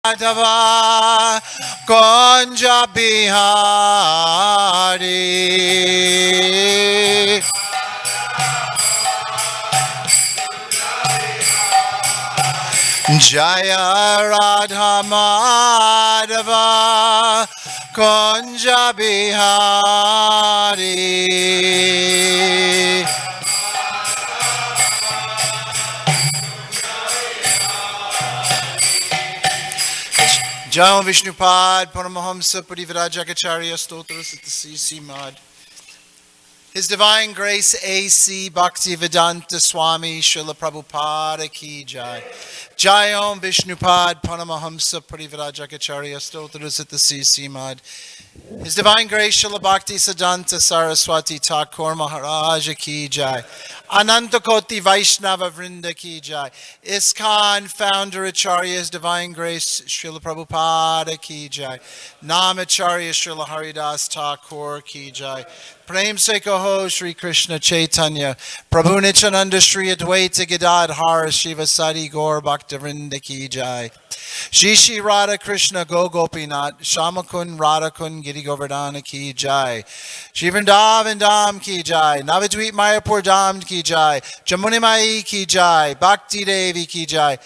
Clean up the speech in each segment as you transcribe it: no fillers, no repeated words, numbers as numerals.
Madhava Kunja Bihari Jaya Radha Madhava Kunja Bihari Jai Vishnupad Paramahamsa Parivrajagacharya Stotras at the CC Mod. His Divine Grace A.C. Bhaktivedanta Swami Srila Prabhupada Ki Jai. Jai Om Vishnupad Paramahamsa Parivrajagacharya Stotras at the CC Mod. His Divine Grace Srila Bhakti Siddhanta Saraswati Thakur Maharaja Ki Jai. Ananta Koti Vaishnava Vrinda Ki Jai. ISKCON Founder Acharya His Divine Grace Srila Prabhupada Ki Jai. Namacharya Srila Haridas Thakur Ki Jai. Prem Se Kaho Shri Krishna Chaitanya Prabhu Nityananda Shri Advaita Gadadhar Shiva Sadi Gaur Bhaktivinoda Ki Jai. Shri Shri Radha Krishna Go Gopinath Shamakun Radhakun Giri Govardhana Ki Jai. Shri Vrindavan Dham Ki Jai. Navadvip Mayapur Dham Ki Jai. Jamuni Mai Ki Jai. Bhakti Devi Ki Jai.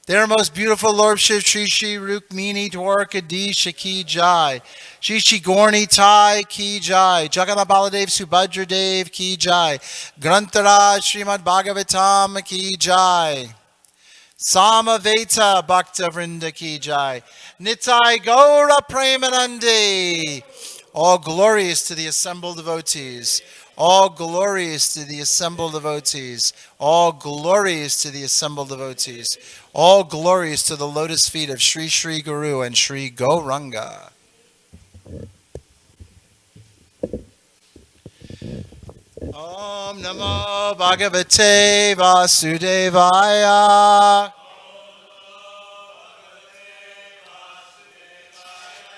Their most beautiful Lordship Shri Shri Rukmini Dwarkadisha Ki Jai. Shri Shri Gorni Tai Ki Jai. Jagannath Baladev Subhadra Dev Ki Jai. Grantaraj Srimad Bhagavatam Ki Jai. Samaveta Bhakta Vrinda Ki Jai. Nitai Gaura Premanande. All glories to the assembled devotees. All glories to the assembled devotees. All glories to the assembled devotees. All glories to the lotus feet of Sri Sri Guru and Sri Gauranga. Om Namo Bhagavate Vasudevaya.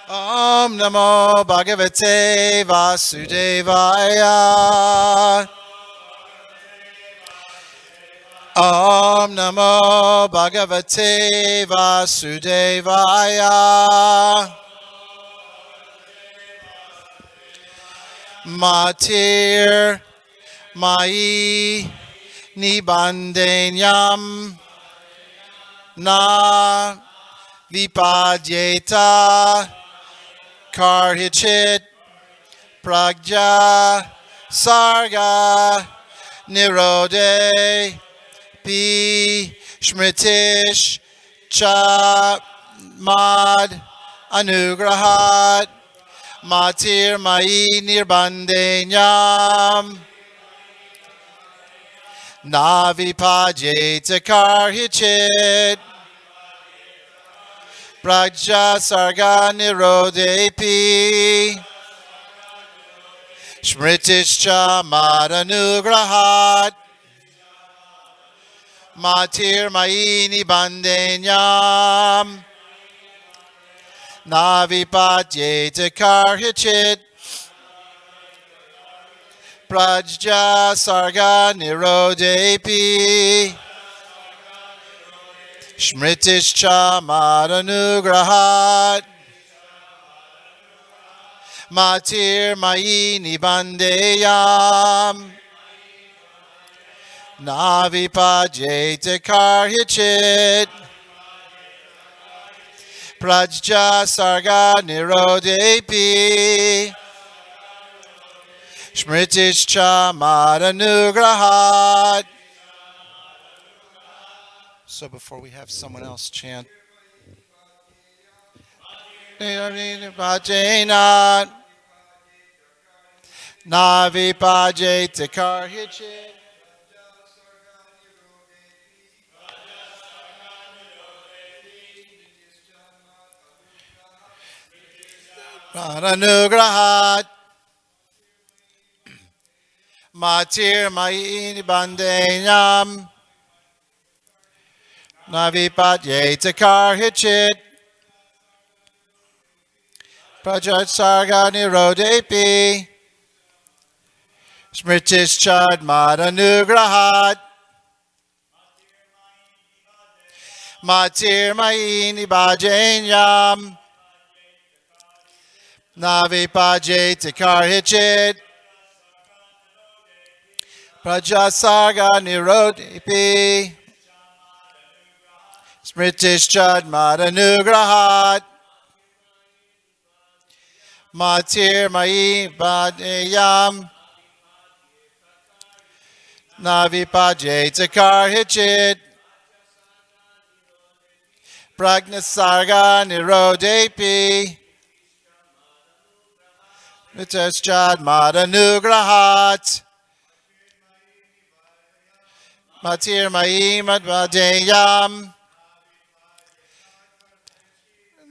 Om Namo Bhagavate Vasudevaya. Om Namo Bhagavate Vasudevaya. Matir Mai Nibandenyam Na Vipadyeta Karhichit Pragya Sarga Nirode Pi Smritish Cha Mad Anugrahat Matir Mai Nirbandenyam Navipajeta Karhichit Prajya Sarga Nirodepi Smritischa Madanugrahat Matir Maini Bandenyam Navipatyeta Karhichit Prajya Sarga Nirodepi Smritischa Madanugrahat Matir Maini Bandeyam Navipajeta Karhichit Prajya Sarga Nirodepi Smritischa Madanugrahat. So before we have someone else chant, Navipajeta Karhichit Madanugrahat Matir Maini Bandenyam Navipadyeta Karhichit Prajat Sarga Nirodepi Smritischad Madanugrahat Matir Maini Bajenyam Navi Paje Tikar Hichit Prajasarga Nirodhipi Smritishchad Madanugrahat Matir Mai Badeyam Navi Paje Tikar Hichit Pragnasarga Nirodhipi Smritishchad Madanugrahat Matir Mai Badeyam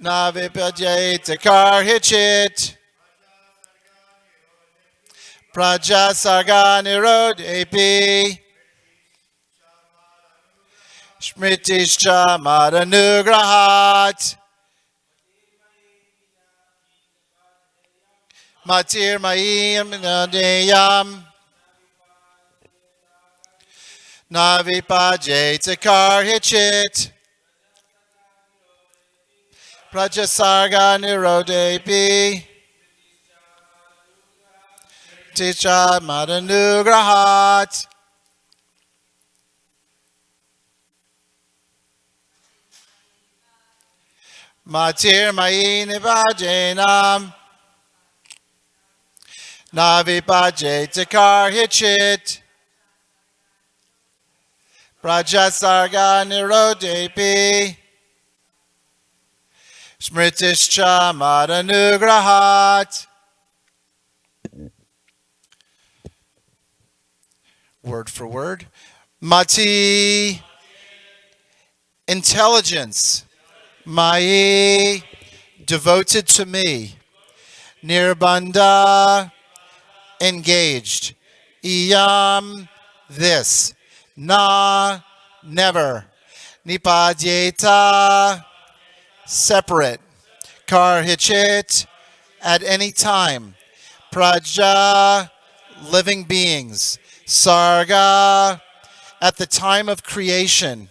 Navi Paje Tikar Hichit Prajasarga Nirodhipi Smritishcha Madanugrahat Matir Mayim Nadeyam Navi Paje Tikar Hichit Prajasarga Nirodhipi Ticha Madanugrahat. Matir Mayini Vajenam Navi Paje Tikar Hichit Prajasarga Nirodhipi Smritishcha Madanugrahat. Word for word. Mati, intelligence. Mai, devoted to me. Nirbanda, engaged. Iyam, this. Na, never. Nipadyeta, separate. Karhichit, at any time. Praja, living beings. Sarga, at the time of creation.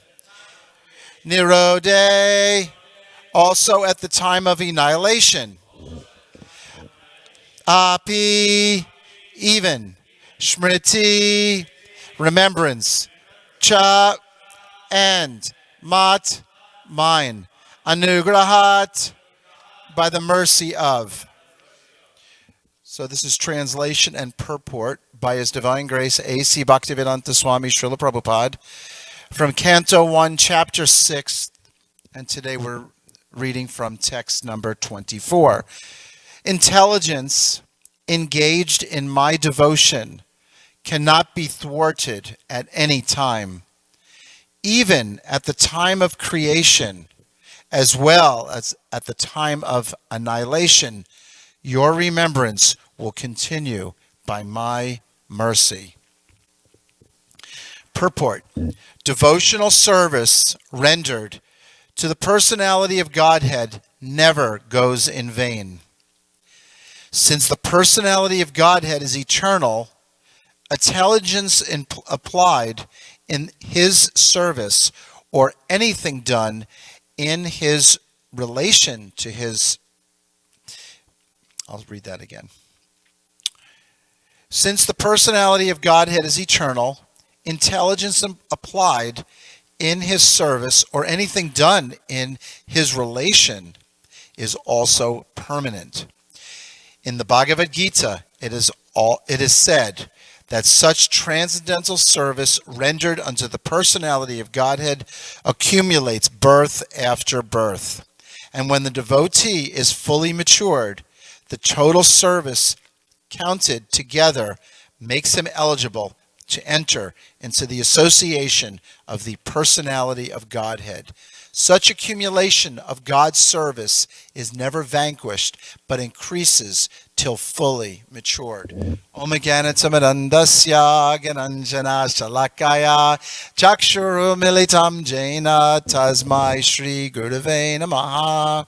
Nirode, also at the time of annihilation. Api, even. Smriti, remembrance. Cha, and. Mat, mine. Anugrahat, by the mercy of. So this is translation and purport by His Divine Grace A.C. Bhaktivedanta Swami Srila Prabhupada from Canto 1, Chapter 6, and today we're reading from text number 24. Intelligence engaged in my devotion cannot be thwarted at any time, even at the time of creation, as well as at the time of annihilation. Your remembrance will continue by my mercy. Purport. Devotional service rendered to the personality of Godhead never goes in vain. Since the personality of Godhead is eternal, intelligence applied in His service or anything done in His relation to His. I'll read that again. Since the personality of Godhead is eternal, intelligence applied in His service or anything done in His relation is also permanent. In the Bhagavad Gita, it is said that such transcendental service rendered unto the personality of Godhead accumulates birth after birth. And when the devotee is fully matured, the total service counted together makes him eligible to enter into the association of the personality of Godhead. Such accumulation of God's service is never vanquished, but increases till fully matured. Om Gyanatamarandasya Gyananjana Shalakaya Chakshuru Militam Jaina Tasmai Shri Gurave Namaha.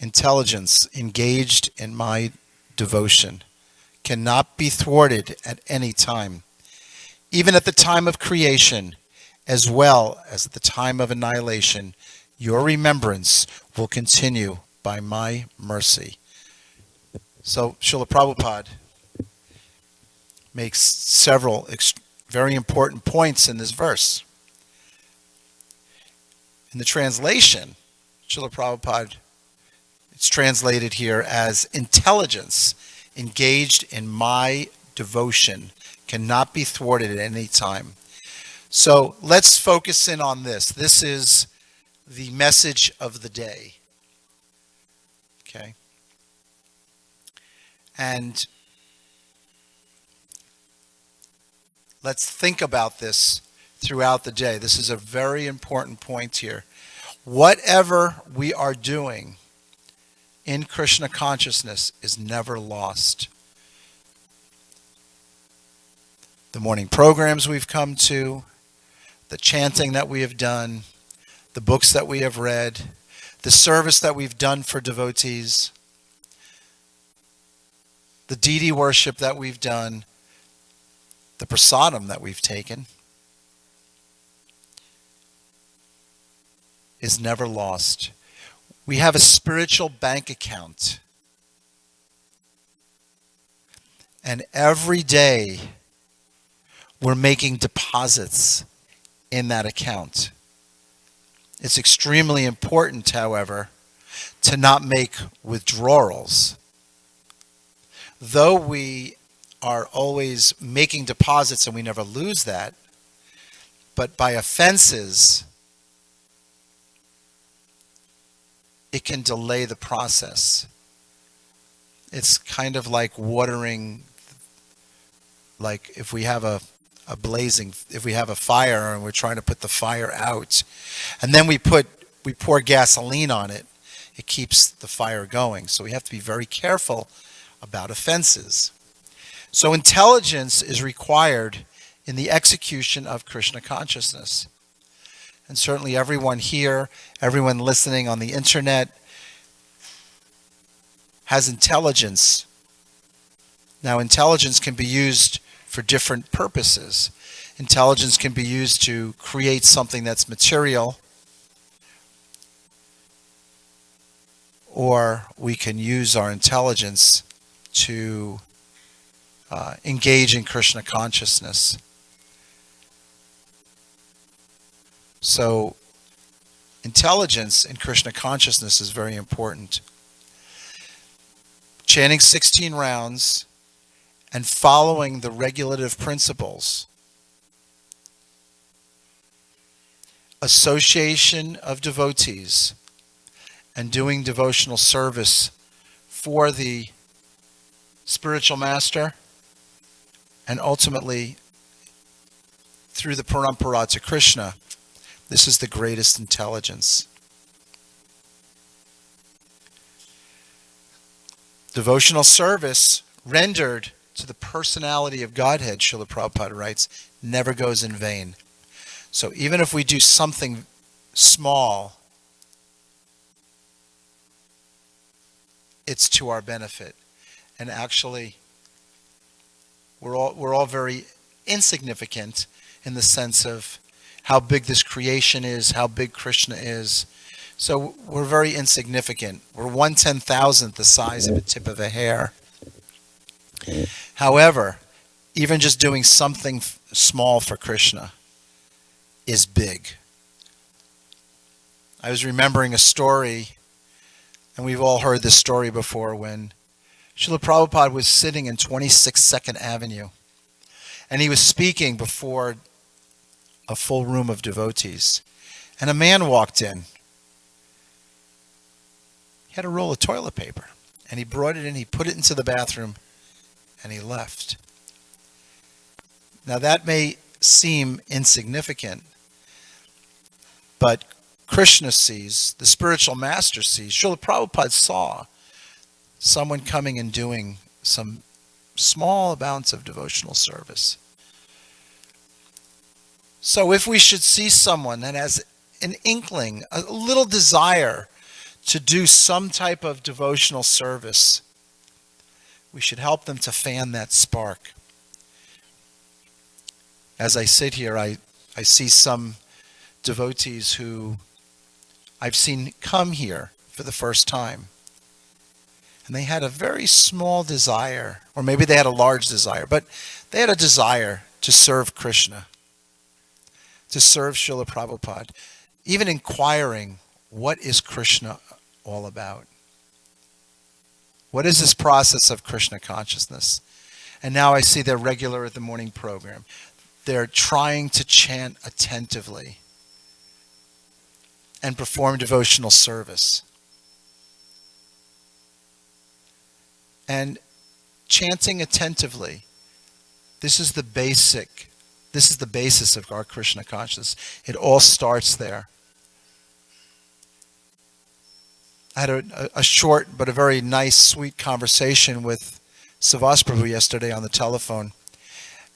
Intelligence engaged in my devotion cannot be thwarted at any time, Even at the time of creation, as well as at the time of annihilation, your remembrance will continue by my mercy. So Srila Prabhupada makes several very important points in this verse. In the translation, Srila Prabhupada, it's translated here as intelligence engaged in my devotion cannot be thwarted at any time. So let's focus in on this. This is the message of the day. Okay? And let's think about this throughout the day. This is a very important point here. Whatever we are doing in Krishna consciousness is never lost. The morning programs we've come to, the chanting that we have done, the books that we have read, the service that we've done for devotees, the deity worship that we've done, the prasadam that we've taken, is never lost. We have a spiritual bank account. And every day we're making deposits in that account. It's extremely important, however, to not make withdrawals. Though we are always making deposits and we never lose that, but by offenses, it can delay the process. It's kind of like watering, like if we have a fire and we're trying to put the fire out, and then we pour gasoline on it, it keeps the fire going. So we have to be very careful about offenses. So intelligence is required in the execution of Krishna consciousness. And certainly everyone here, everyone listening on the internet has intelligence. Now, intelligence can be used for different purposes. Intelligence can be used to create something that's material, or we can use our intelligence to engage in Krishna consciousness. So, intelligence in Krishna consciousness is very important. Chanting 16 rounds and following the regulative principles. Association of devotees and doing devotional service for the spiritual master, and ultimately through the parampara to Krishna. This is the greatest intelligence. Devotional service rendered to the personality of Godhead, Srila Prabhupada writes, never goes in vain. So even if we do something small, it's to our benefit. And actually, we're all very insignificant in the sense of how big this creation is, how big Krishna is. So we're very insignificant. We're 1/10,000th the size of a tip of a hair. However, even just doing something small for Krishna is big. I was remembering a story, and we've all heard this story before, when Srila Prabhupada was sitting in 26 Second Avenue, and he was speaking before a full room of devotees, and a man walked in. He had a roll of toilet paper, and he brought it in, he put it into the bathroom, and he left. Now that may seem insignificant, but Krishna sees, the spiritual master sees, Srila Prabhupada saw someone coming and doing some small amounts of devotional service. So if we should see someone that has an inkling, a little desire to do some type of devotional service, we should help them to fan that spark. As I sit here, I see some devotees who I've seen come here for the first time. And they had a very small desire, or maybe they had a large desire, but they had a desire to serve Krishna, to serve Srila Prabhupada, even inquiring, what is Krishna all about? What is this process of Krishna consciousness? And now I see they're regular at the morning program. They're trying to chant attentively and perform devotional service. And chanting attentively, this is the basis of our Krishna consciousness. It all starts there. I had a short but a very nice, sweet conversation with Savas Prabhu yesterday on the telephone.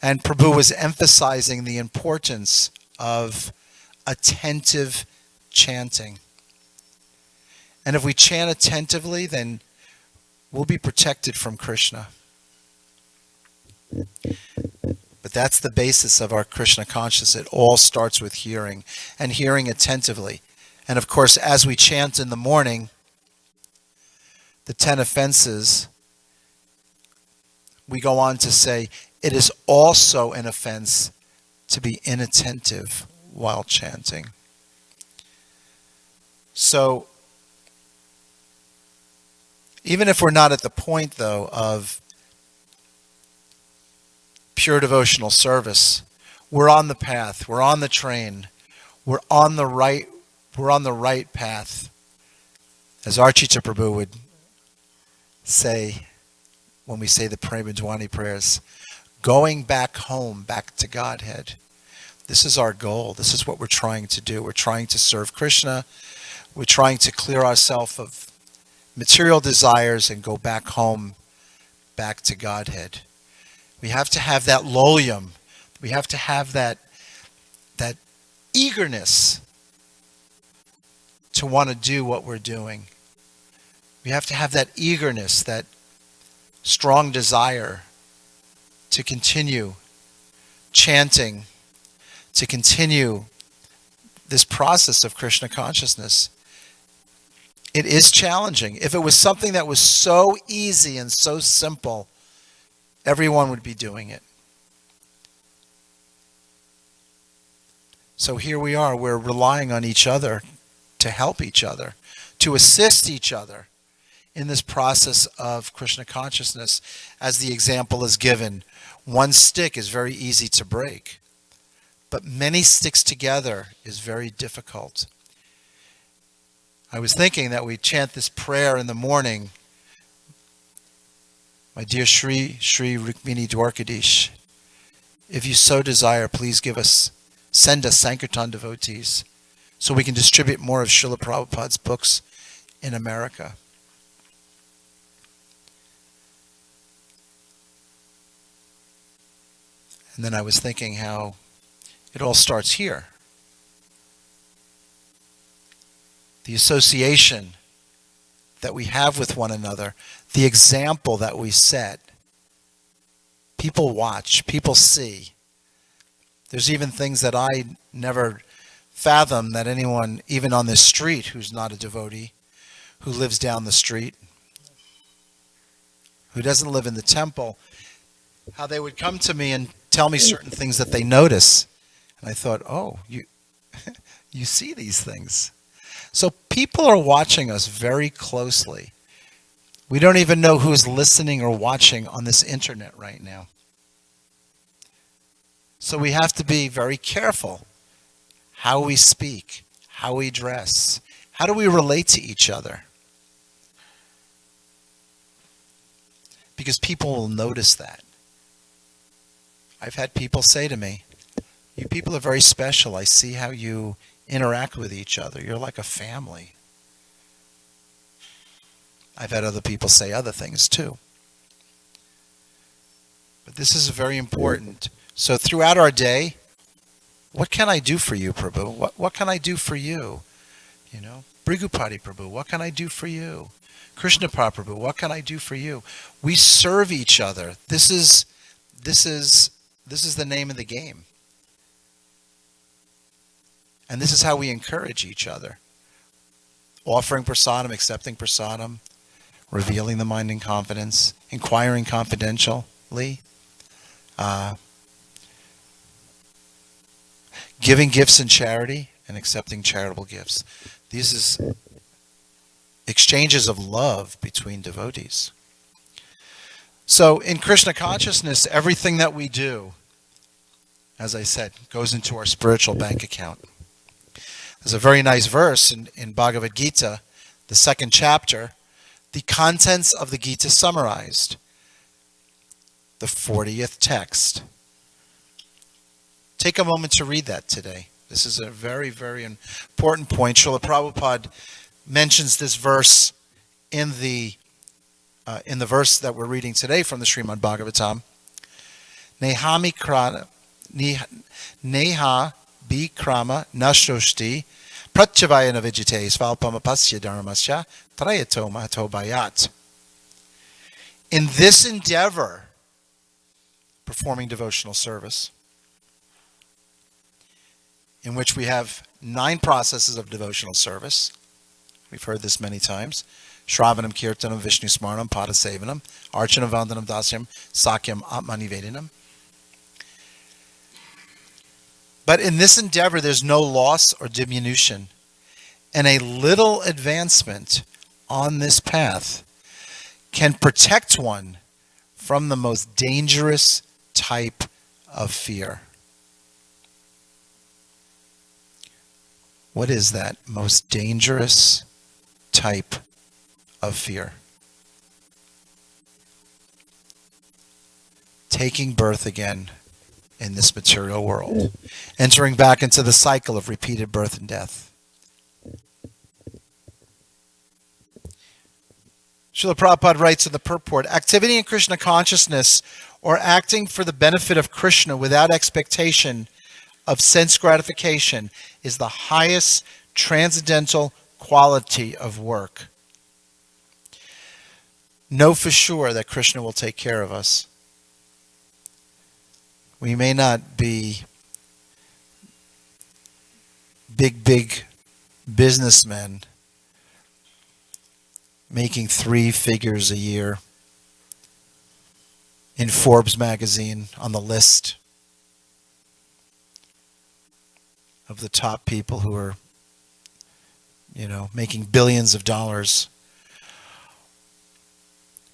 And Prabhu was emphasizing the importance of attentive chanting. And if we chant attentively, then we'll be protected from Krishna. But that's the basis of our Krishna consciousness. It all starts with hearing, and hearing attentively. And of course, as we chant in the morning, the 10 offenses, we go on to say, it is also an offense to be inattentive while chanting. So, even if we're not at the point, though, of pure devotional service, we're on the path, we're on the train, we're on the right path. As Archita Prabhu would say when we say the Premadwani prayers, going back home, back to Godhead. This is our goal. This is what we're trying to do. We're trying to serve Krishna. We're trying to clear ourselves of material desires and go back home, back to Godhead. We have to have that lolium. We have to have that eagerness to want to do what we're doing. We have to have that eagerness, that strong desire to continue chanting, to continue this process of Krishna consciousness. It is challenging. If it was something that was so easy and so simple, everyone would be doing it. So here we are, we're relying on each other to help each other, to assist each other in this process of Krishna consciousness. As the example is given, one stick is very easy to break, but many sticks together is very difficult. I was thinking that we chant this prayer in the morning. My dear Shri Rukmini Dwarkadish, if you so desire, please send us Sankirtan devotees so we can distribute more of Srila Prabhupada's books in America. And then I was thinking how it all starts here. The association that we have with one another, the example that we set. People watch, people see. There's even things that I never fathomed that anyone, even on this street, who's not a devotee, who lives down the street, who doesn't live in the temple, how they would come to me and tell me certain things that they notice. And I thought, oh, you see these things. So people are watching us very closely. We don't even know who's listening or watching on this internet right now. So we have to be very careful how we speak, how we dress, how do we relate to each other. Because people will notice that. I've had people say to me, you people are very special. I see how you interact with each other. You're like a family. I've had other people say other things too. But this is very important. So throughout our day, what can I do for you, Prabhu? What can I do for you? You know, Brigupati Prabhu, what can I do for you? Krishna Prabhu, what can I do for you? We serve each other. This is the name of the game. And this is how we encourage each other. Offering prasadam, accepting prasadam, revealing the mind in confidence, inquiring confidentially, giving gifts in charity, and accepting charitable gifts. These is exchanges of love between devotees. So in Krishna consciousness, everything that we do, as I said, goes into our spiritual bank account. There's a very nice verse in Bhagavad Gita, the 2nd chapter, the contents of the Gita summarized, the 40th text. Take a moment to read that today. This is a very, very important point. Srila Prabhupada mentions this verse in the verse that we're reading today from the Srimad Bhagavatam. Neha bikrama nashtoshti pratyavayana vijite svalpamapasya dharmasya trayato mahato bayat. In this endeavor, performing devotional service, in which we have 9 processes of devotional service. We've heard this many times. Shravanam, Kirtanam, Vishnu Smarnam, Padasevanam, Archanam, Vandanam, Dasyam, Sakyam, Atmanivedanam. But in this endeavor, there's no loss or diminution. And a little advancement on this path can protect one from the most dangerous type of fear. What is that most dangerous type of fear? Taking birth again in this material world, entering back into the cycle of repeated birth and death. Srila Prabhupada writes in the purport, activity in Krishna consciousness, or acting for the benefit of Krishna without expectation of sense gratification, is the highest transcendental quality of work. Know for sure that Krishna will take care of us. We may not be big businessmen making 3 figures a year in Forbes magazine on the list of the top people who are, making billions of dollars.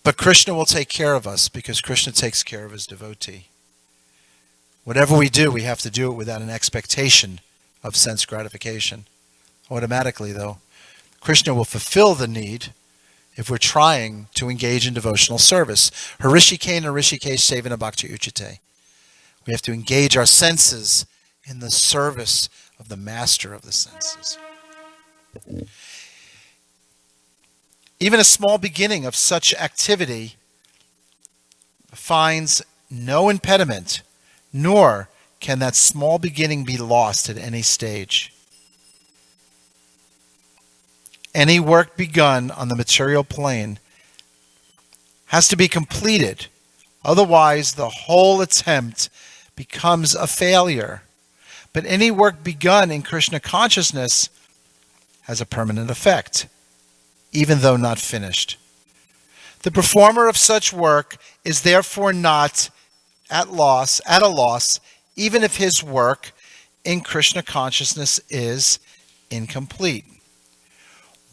But Krishna will take care of us because Krishna takes care of his devotee. Whatever we do, we have to do it without an expectation of sense gratification. Automatically, though, Krishna will fulfill the need if we're trying to engage in devotional service. Harishikena Rishikesh Sevana Bhakti Uchite. We have to engage our senses in the service of the master of the senses. Even a small beginning of such activity finds no impediment, nor can that small beginning be lost at any stage. Any work begun on the material plane has to be completed. Otherwise, the whole attempt becomes a failure. But any work begun in Krishna consciousness has a permanent effect, even though not finished. The performer of such work is therefore not at a loss, even if his work in Krishna consciousness is incomplete.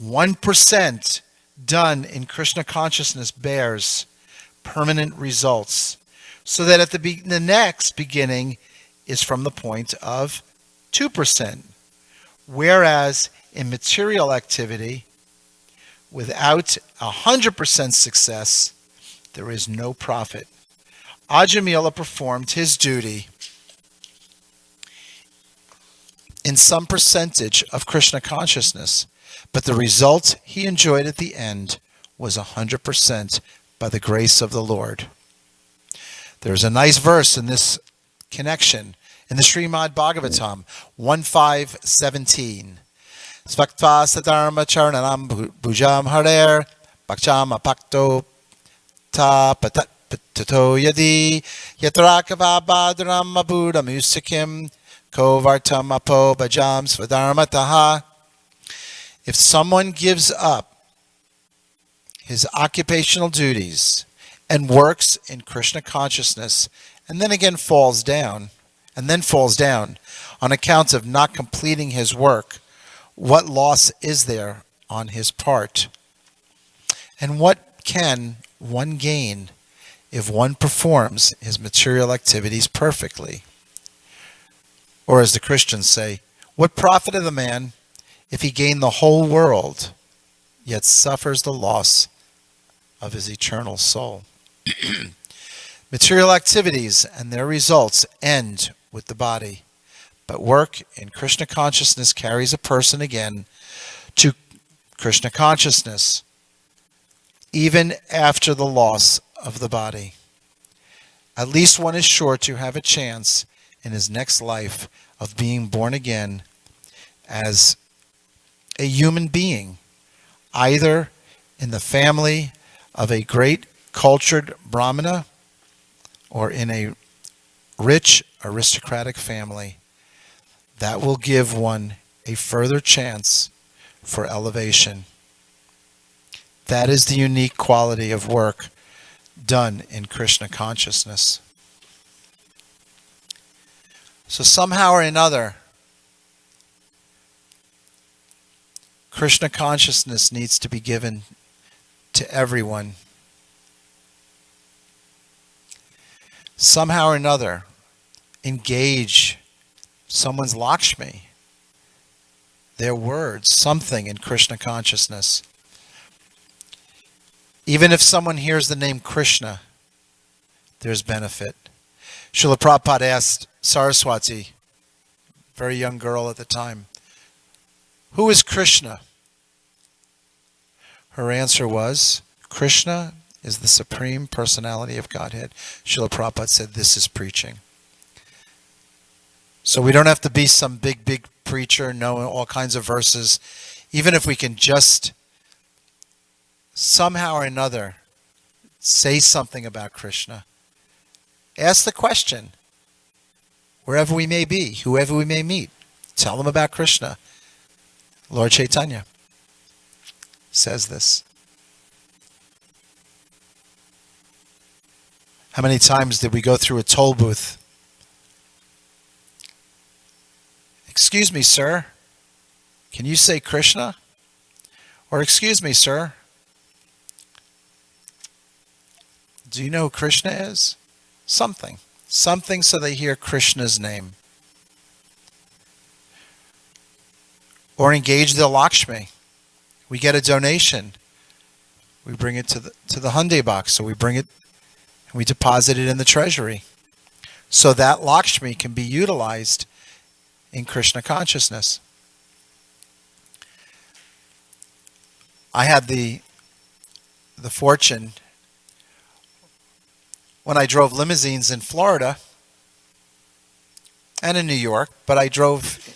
1% done in Krishna consciousness bears permanent results, so that at the next beginning is from the point of 2%. Whereas in material activity, without 100% success, there is no profit. Ajamila performed his duty in some percentage of Krishna consciousness, but the result he enjoyed at the end was 100% by the grace of the Lord. There's a nice verse in this connection in the Srimad Bhagavatam 1.5.17. Svaktva sadharma charanam bhujam harer bhakcham apakto ta patato yadi yatrakava badram abudam usikim Ko vartam apo bhajam svadharmataha. If someone gives up his occupational duties and works in Krishna consciousness, and then again falls down on account of not completing his work, what loss is there on his part? And what can one gain if one performs his material activities perfectly? Or as the Christians say, what profit of the man if he gain the whole world, yet suffers the loss of his eternal soul? Material activities and their results end with the body, but work in Krishna consciousness carries a person again to Krishna consciousness, even after the loss of the body. At least one is sure to have a chance in his next life of being born again as a human being, either in the family of a great cultured Brahmana or in a rich aristocratic family. That will give one a further chance for elevation. That is the unique quality of work done in Krishna consciousness. So somehow or another, Krishna consciousness needs to be given to everyone. Somehow or another, engage someone's Lakshmi, their words, something in Krishna consciousness. Even if someone hears the name Krishna, there's benefit. Srila Prabhupada asked Saraswati, very young girl at the time, who is Krishna? Her answer was, Krishna is the Supreme Personality of Godhead. Srila Prabhupada said, this is preaching. So we don't have to be some big preacher, know all kinds of verses. Even if we can just somehow or another say something about Krishna. Ask the question, wherever we may be, whoever we may meet, tell them about Krishna. Lord Chaitanya says this. How many times did we go through a toll booth? Excuse me, sir, can you say Krishna? Or excuse me, sir, do you know who Krishna is? Something so they hear Krishna's name. Or engage the Lakshmi. We get a donation. We bring it to the Hyundai box. So we bring it and we deposit it in the treasury. So that Lakshmi can be utilized in Krishna consciousness. I had the fortune when I drove limousines in Florida and in New York, but I drove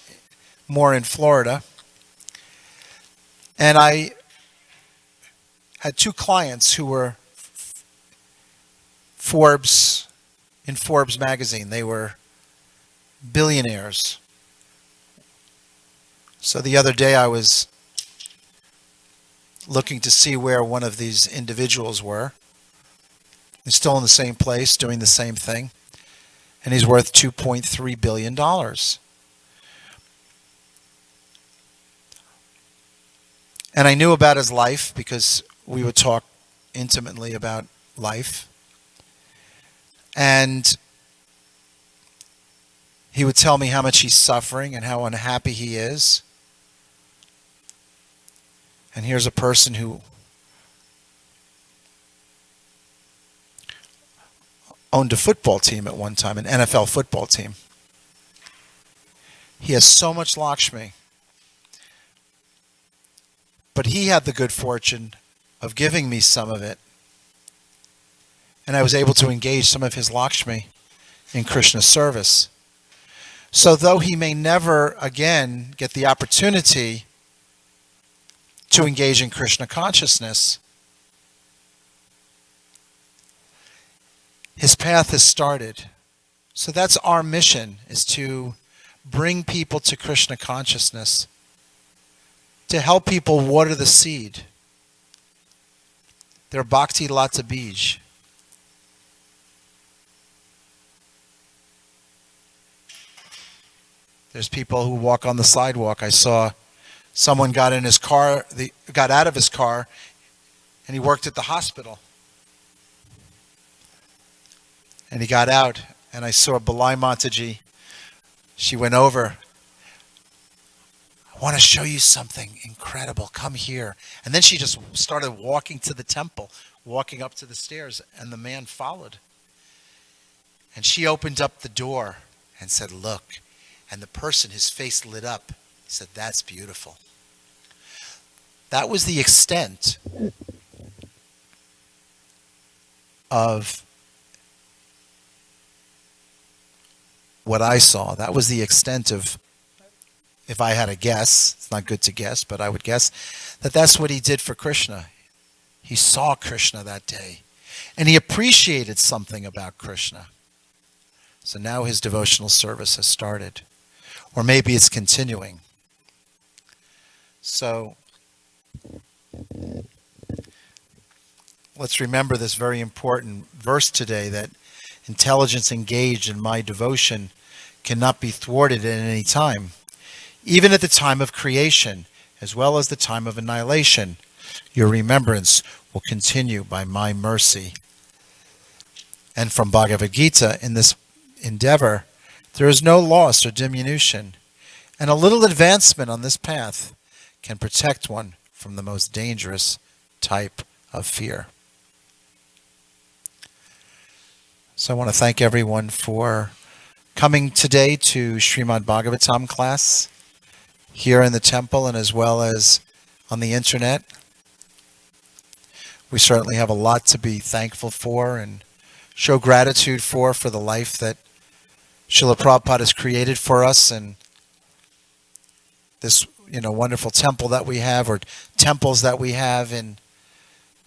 more in Florida. And I had two clients who were in Forbes magazine. They were billionaires. So the other day I was looking to see where one of these individuals were. He's still in the same place, doing the same thing. And he's worth $2.3 billion. And I knew about his life because we would talk intimately about life. And he would tell me how much he's suffering and how unhappy he is. And here's a person who owned a football team at one time, an NFL football team. He has so much Lakshmi. But he had the good fortune of giving me some of it. And I was able to engage some of his Lakshmi in Krishna's service. So though he may never again get the opportunity to engage in Krishna consciousness, his path has started. So that's our mission, is to bring people to Krishna consciousness, to help people water the seed. They're Bhakti Lata Bij. There's people who walk on the sidewalk. I saw someone got in his car, got out of his car, and he worked at the hospital. And he got out, and I saw Balai Mataji. She went over. I want to show you something incredible. Come here. And then she just started walking to the temple, walking up to the stairs, and the man followed. And she opened up the door and said, look. And the person, his face lit up. He said, that's beautiful. That was the extent of what I saw. That was the extent of, if I had a guess, it's not good to guess, but I would guess that that's what he did for Krishna. He saw Krishna that day, and he appreciated something about Krishna. So now his devotional service has started, or maybe it's continuing. So let's remember this very important verse today, that intelligence engaged in my devotion cannot be thwarted at any time, even at the time of creation, as well as the time of annihilation. Your remembrance will continue by my mercy. And from Bhagavad Gita, in this endeavor, there is no loss or diminution, and a little advancement on this path can protect one from the most dangerous type of fear. So I want to thank everyone for coming today to Srimad Bhagavatam class here in the temple and as well as on the internet. We certainly have a lot to be thankful for and show gratitude for the life that Srila Prabhupada has created for us, and this wonderful temple that we have, or temples that we have in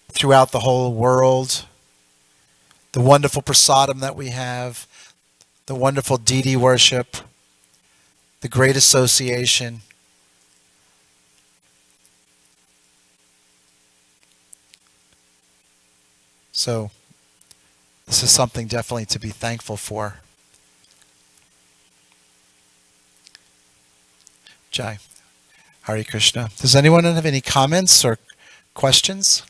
throughout the whole world. The wonderful prasadam that we have, the wonderful deity worship, the great association. So this is something definitely to be thankful for. Jai. Hare Krishna. Does anyone have any comments or questions?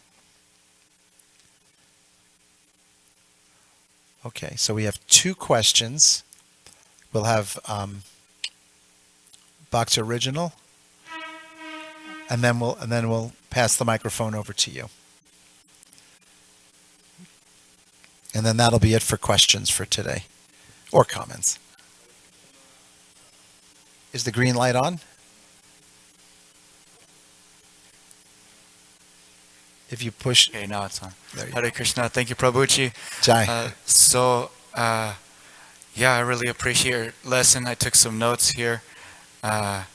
Okay, so we have 2 questions. We'll have Bhakti Original, and then we'll pass the microphone over to you. And then that'll be it for questions for today, or comments. Is the green light on? If you push... Okay, now it's on. Hare go. Krishna, thank you, Prabhuji. Jai. I really appreciate your lesson. I took some notes here. And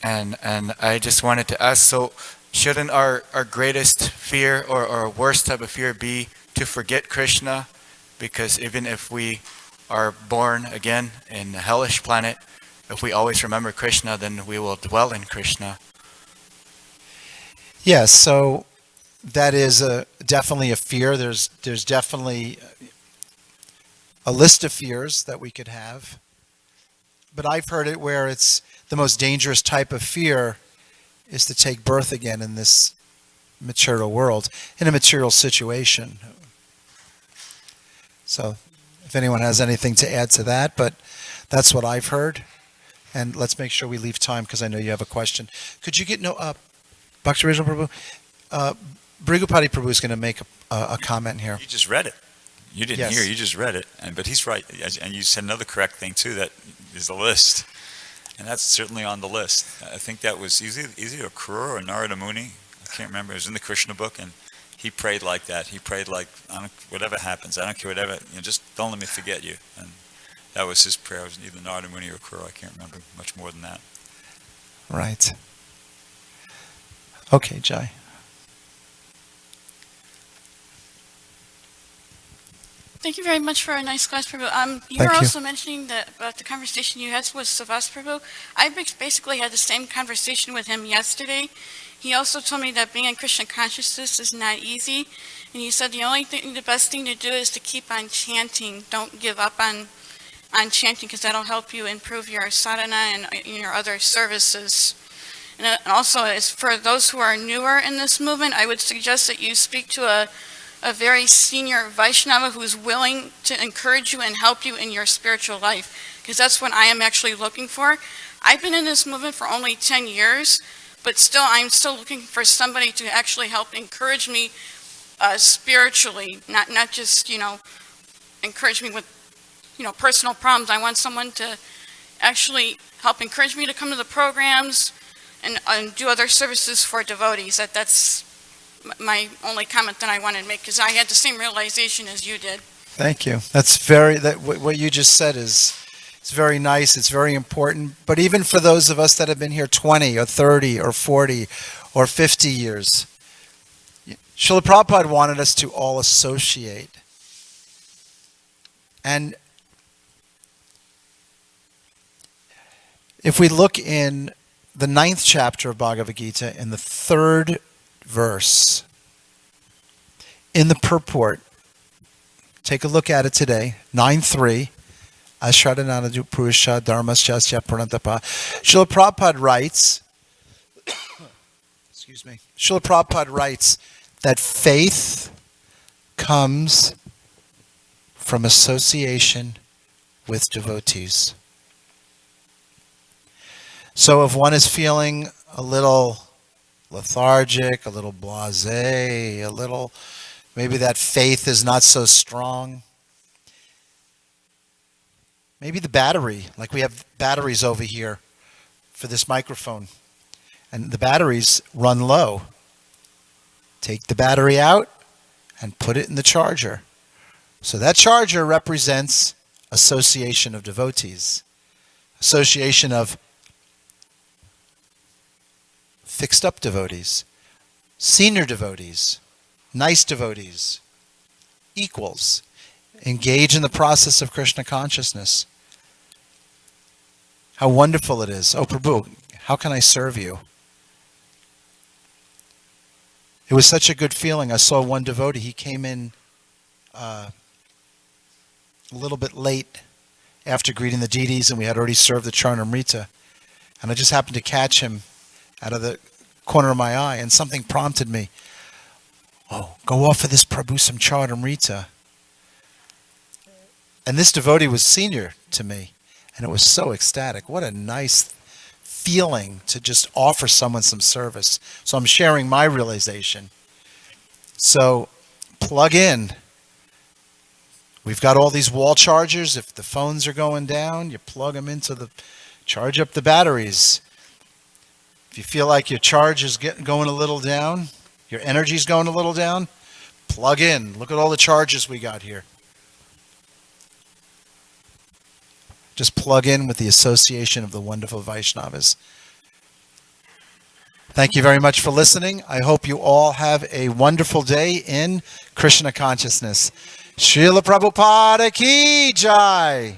I just wanted to ask, so shouldn't our greatest fear or our worst type of fear be to forget Krishna? Because even if we are born again in a hellish planet, if we always remember Krishna, then we will dwell in Krishna. Yes, so that is definitely a fear. There's definitely a list of fears that we could have. But I've heard it where it's the most dangerous type of fear is to take birth again in this material world, in a material situation. So if anyone has anything to add to that, but that's what I've heard. And let's make sure we leave time because I know you have a question. Could you get Bhakti Original Prabhu? Brigupati Prabhu is going to make a comment here. You just read it. You didn't Yes. hear. You just read it. But he's right. And you said another correct thing too. That is the list, and that's certainly on the list. I think that was either Krura or Narada Muni. I can't remember. It was in the Krishna book, and he prayed like that. He prayed like, whatever happens, I don't care whatever. Just don't let me forget you. And that was his prayer. It was either Narada Muni or Krura. I can't remember much more than that. Right. Okay, Jai. Thank you very much for a nice class, Prabhu. You Thank were you. also mentioning that about the conversation you had with Savas Prabhu. I basically had the same conversation with him yesterday. He also told me that being in Krishna consciousness is not easy, and he said the best thing to do is to keep on chanting. Don't give up on chanting, because that'll help you improve your sadhana and your other services. And also, as for those who are newer in this movement, I would suggest that you speak to a very senior Vaishnava who's willing to encourage you and help you in your spiritual life, because that's what I am actually looking for. I've been in this movement for only 10 years, but I'm still looking for somebody to actually help encourage me spiritually, not just, encourage me with, personal problems. I want someone to actually help encourage me to come to the programs and do other services for devotees. That's my only comment that I wanted to make, because I had the same realization as you did. Thank you. What you just said it's very nice. It's very important. But even for those of us that have been here 20 or 30 or 40 or 50 years, Srila Prabhupada wanted us to all associate. And if we look in the 9th chapter of Bhagavad Gita, in the 3rd verse, in the purport, take a look at it today, 9.3, Ashradananadu Purusha Dharmaschasya Pranatapa. Srila Prabhupada writes, Srila Prabhupada writes that faith comes from association with devotees. So if one is feeling a little lethargic, a little blasé, maybe that faith is not so strong. Maybe the battery, like we have batteries over here for this microphone, and the batteries run low. Take the battery out and put it in the charger. So that charger represents association of devotees, association of fixed up devotees, senior devotees, nice devotees, equals. Engage in the process of Krishna consciousness. How wonderful it is. Oh, Prabhu, how can I serve you? It was such a good feeling. I saw one devotee. He came in a little bit late after greeting the deities, and we had already served the Charnamrita. And I just happened to catch him out of the corner of my eye, and something prompted me. Oh, go offer this Prabhu some Charnamrita. And this devotee was senior to me, and it was so ecstatic. What a nice feeling to just offer someone some service. So I'm sharing my realization. So plug in. We've got all these wall chargers. If the phones are going down, you plug them charge up the batteries. If you feel like your charge is going a little down, your energy's going a little down, plug in. Look at all the charges we got here. Just plug in with the association of the wonderful Vaishnavas. Thank you very much for listening. I hope you all have a wonderful day in Krishna consciousness. Srila Prabhupada ki jai.